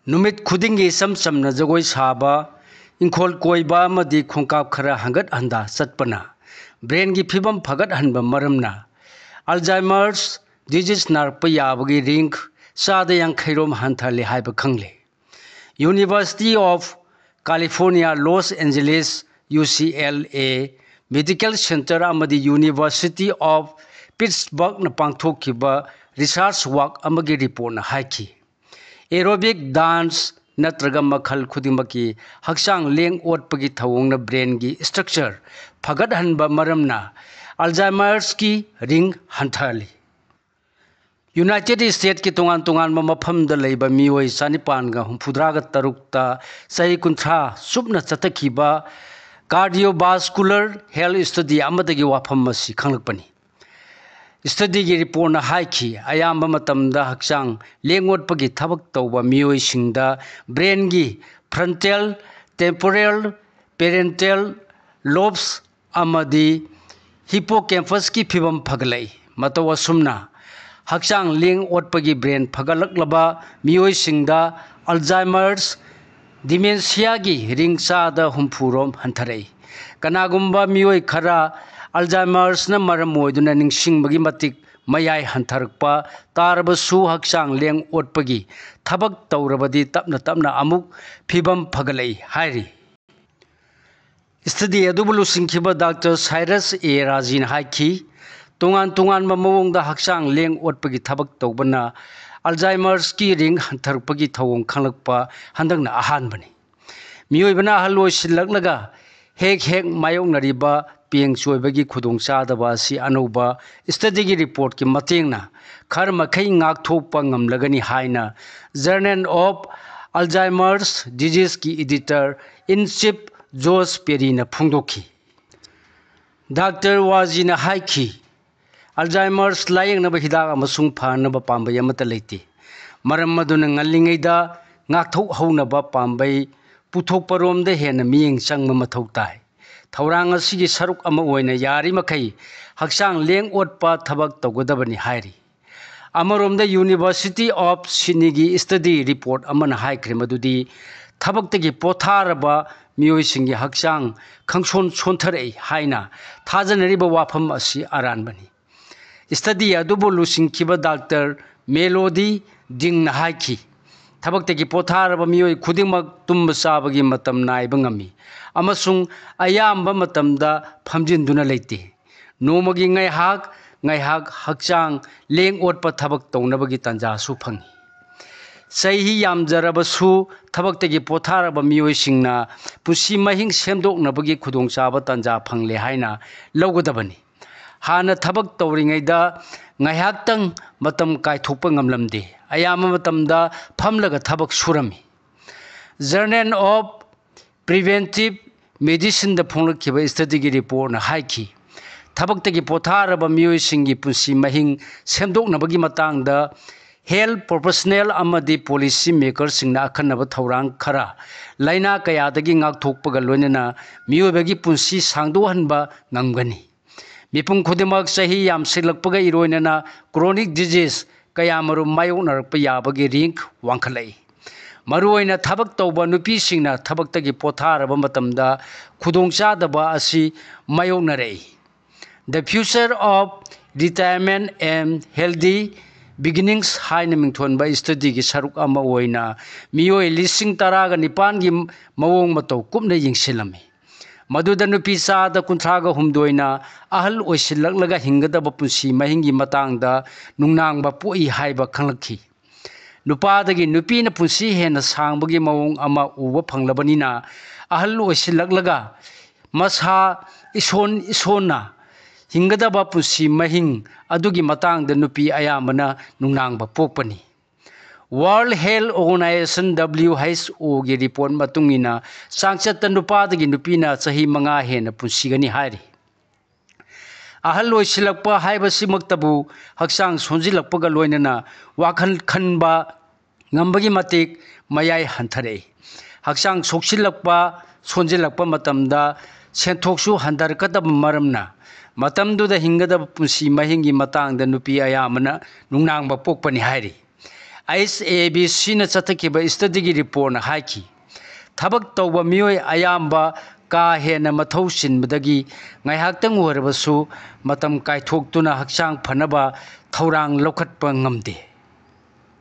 नुमित खुदिंगी सम समना जगोई साबा इंखोल कोइबा मदी खोंकाप खरा हंगत हंदा चटपना ब्रेन की फिबम फगत हनबा मरमना अल्जाइमर्स डिजीज नारप याबगी रिंग चाद यांखैरोम हंथाले हाइब खंगले university of California Los Angeles UCLA medical centre अमदी यूनिवर्सिटी ऑफ पिट्सबर्ग न पांगथोखिबा रिसर्च वर्क अमगी रिपोर्ट न हाइखी एरोबिक डांस नत्रगा मखल खुदिमकी हक्सांग लेंग ओटपगी थवोंग न ब्रेन की स्ट्रक्चर फगत हनबा मरमना अल्जाइमर्स की रिंग हंथाली यूनाइटेड स्टेट की तोंगान तोंगान मफमद लैबा मियोय चानिपानगा हुमफुद्रागा तरुकता सही कुंथ्रा सुपना चतखिबा कार्डियोवास्कुलर हेल्थ स्टडी अमदगी वाफम मसी खंगलकपनी स्टडी की रिपोर्ट न हाइखी अयाम मतमदा हक्सांग लेंगोटपगी थबक तौबा मियोयसिंगदा ब्रेन की फ्रंटल टेम्पोरल पेरेंटल लोब्स अमदी हिपोकैम्पस की फिबम फगलई मतव असुमना हक्सांग लेंग ओटपगी ब्रेन फगलकलबा मियोयसिंगदा अल्जाइमर्स डिमेंशिया की रिंग चाद हुमफुरोम हंथरई कनागुम्बा मियोय खरा अल्जाइमर्स न मरम मोइदुना निंगसिंगबगी मतिक मयाय हंथरकपा तारबसु हक्सांग लेंग ओटपगी थबक तौरबदी तपना तपना अमुक फिबम फगलई हाइरी स्टडी अदुबलु सिंखिबा डॉक्टर साइरस ए राजीन हाइखी तोंगान तोंगान ममोंगदा हक्सांग लेंग ओटपगी थबक तौबना अल्जाइमर्स की रिंग हंथरकपगी थवोंग खंगलकपा हंदंगना अहानबनी मियोइबना हलोय सिलकलगा हेक हेक मायोंगनरिबा पेंग चोइबगी खुदोंग चादबा असि अनौबा स्टडी की रिपोर्ट की मतेंगना खर मखै ngakthokpa ngamlagani haina journal of Alzheimer's disease की editor in chief Jose Perry न फोंदोखी डॉक्टर वाजी न हाइखी अल्जाइमर्स लायंगनबा हिदाक अमसुंग फानबा पांबय अमत लेते मरम मदुना ngalingayda ngakthok हौनबा पांबय पुथोकपरोमदा हेन मियेंग चंगबा मथौ ताय थौरांग असिगी सरुक अमा ओइना यारी मखै हक्सांग लेंग ओटपा थबक तौगदबनी हाइरी अमरोमदा university of Sydney study report अमना हाइख्रे मदुदी थबक्तगी पोथारबा मियोइसिंगी हक्सांग खंगसोन सोंथरई हाइना थाजनरिबा वाफम असि अरानबनी स्टडी अदुबु लुसिंखिबा डॉक्टर मेलोडी डिंग हाइखी थबक्तगी पोथारबा मियोइ खुदिमक तुम चाबगी मतम नाइबा ngami अमसुंग अयाम्बा मतमदा फमजिनदुना लेते नोमगी ngaihak हक्सांग लेंग ओटपा थबक तौनबगी तंजासु फंगी सही यामजरबसु थबक्तगी पोथारबा मियोइसिंगना पुसी महिंग सेमदोकनबगी खुदोंचाबा तंजा फंगले हाइना लौगदबनी हाना थबक तौरिङैदा ngaihaktang matam kaithokpa ngamlamde ayama matamda famlaga thabak surami journal of preventive medicine द फोंगलखिबा स्टडी की रिपोर्ट न हाइखी थबक्तगी पोथारबा मियोइसिंगी पुंसी महिंग सेमदोकनबगी मतंगदा हेल्थ प्रोफेशनल अमदी पॉलिसी मेकर सिंगना अखनब थौरांग खरा लाइना कयादगी ngakthokpaga लोइनना मियोइबगी पुंसी सांगदोहनबा ngamgani मिपुंग खुदिमक सही यामसिलकपगा इरोइनना क्रोनिक डिजीज कयामरु मायोनरकपा याबगी रिंग वांखलई मरुओइना थबक तौबा नुपीसिंगना थबक्तगी पोथारबा मतमदा खुदोंचादबा असि मायोनरई the future of retirement and healthy beginnings हाइन मिंथोनबा स्टडी की सरुक अमा ओइना मियोइ लिसिंग तरागा निपान की मवोंग मतौ कुपना यिंगसिलमी मदुदा नुपी चादा कुंथ्रागा हुमदोइना अहल ओइसिलकलगा हिंगदबा पुंसी महिंगी मतांगदा नुंगनांगबा पोई हाइबा खंगलखी नुपादगी नुपीना पुंसी हेना सांगबगी मवोंग अमा उबा फंगलबनिना अहल ओइसिलकलगा मसा इसोना हिंगदबा पुंसी महिंग अदुगी मतांगदा नुपी अयामना नुंगनांगबा पोकपनी वर्ल्ड हेल्थ ऑर्गेनाइजेशन WHO की रिपोर्ट मतुंगिना सांगचत नुपादगी नुपीना चही 5 हेना पुंसीगनी हाइरी अहल ओइसिलकपा हाइबसिमक्तबु हक्सांग सोंजिलकपगा लोइनना वाखन खनबा ngambagi matik mayai hanthare हक्सांग सोक्सिलकपा सोंजिलकपा मतमदा सेंथोकसु हंदरकदब मरमना मतमदुदा हिंगदब पुंसी महिंगी मतांगदा नुपी अयामना नुंगनांगबा पोकपनी हाइरी ISABCꯅ ꯆꯠꯊꯈꯤꯕ ꯁ꯭ꯇꯗꯤꯒꯤ ꯔꯤꯄꯣꯔꯠꯅ ꯍꯥꯏꯈꯤ ꯊꯕꯛ ꯇꯧꯕ ꯃꯤꯑꯣꯏ ꯑꯌꯥꯝꯕ ꯀꯥ ꯍꯦꯟꯅ ꯃꯊꯧ ꯆꯤꯟꯕꯗꯒꯤ ꯉꯥꯏꯍꯥꯛꯇꯪ ꯑꯣꯏꯔꯕꯁꯨ ꯃꯇꯝ ꯀꯥꯏꯊꯣꯛꯇꯨꯅ ꯍꯛꯆꯥꯡ ꯐꯅꯕ ꯊꯧꯔꯥꯡ ꯂꯧꯈꯠꯄ ꯉꯝꯗꯦ꯫